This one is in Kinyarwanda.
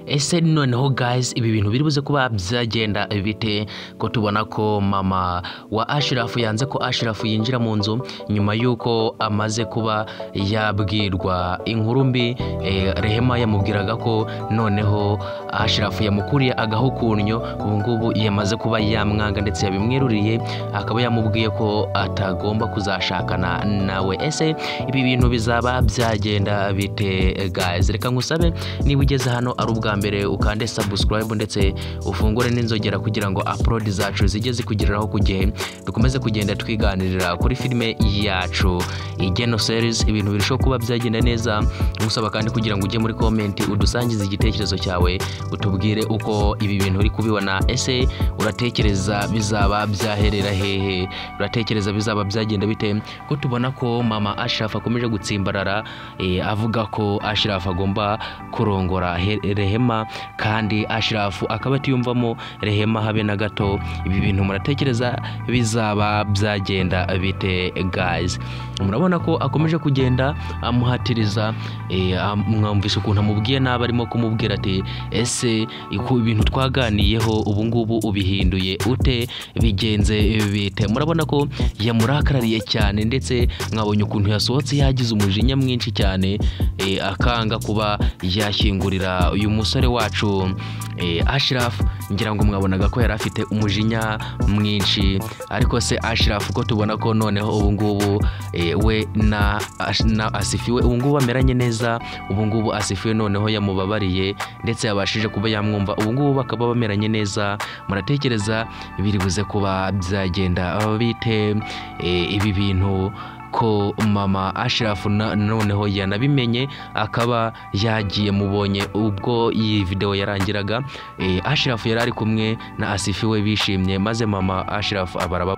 ese noneho guys ibi bintu biri buze kuba byagenda bite ko tubona ko mama wa Ashraf yanze ko Ashraf yinjira mu nzu nyuma yuko amaze kuba yabwirwa inkuru mbi. Rehema yamubwiraga ko noneho Ashraf yamukuriye agahukunyo ubu ngubu yamaze kuba yamwanga ndetse yabimweruriye akaba yamubwiye ko atagomba kuzashakana nawe. Ese ibi bintu bizaba byagenda bite guys? Reka ngusabe niba ugeze hano ari ubwa mbere ukande subscribe ndetse ufungure n'inzogera kugira ngo upload zacu zijye zikugeraho ku gihe dukomeze kugenda twiganirira kuri filime yacu Igeno series. Ibintu birushaho kuba byagenda neza, ngusaba kandi kugira ngo ujye muri comment udusangize igitekerezo cyawe utubwire uko ibi bintu uri kubibona. Ese uratekereza bizaba byaherera hehe? Uratekereza bizaba byagenda bite ko tubona ko mama Ashraf akomeje gutsimbarara avuga ko Ashraf agomba kurongora Rehema kandi Ashraf akaba atiyumvamo Rehema habe na gato? Ibi bintu muratekereza bizaba byagenda bite guys? Murabona ko akomeje kugenda amuhatiriza, mwumvisha ukuntu amubwiye nabi, arimo kumubwira ati ese iko ibintu twaganiyeho ubu ngubu ubihinduye ute, bigenze bite? Murabona ko yamurakarariye cyane ndetse mwabonye ukuntu yasohotse yagize umujinya mwinshi cyane, akanga kuba yashyingurira uyu musore wacu Ashraf. Ngira ngo mwabonaga ko yari afite umujinya mwinshi, ariko se Ashraf ko tubona ko noneho ubu ngubu we na Asifiwe ubu ngubu ameranye neza. Ubu ngubu Asifiwe noneho yamubabariye ndetse yabashije kuba yamwumva, ubu ngubu bakaba bameranye neza. Muratekereza biri buze kuba byagenda bite ibi bintu ko mama Ashraf noneho yanabimenye akaba yagiye mubonye ubwo iyi video yarangiraga? Ashraf yari ari kumwe na Asifiwe bishimye, maze mama Ashraf abaraba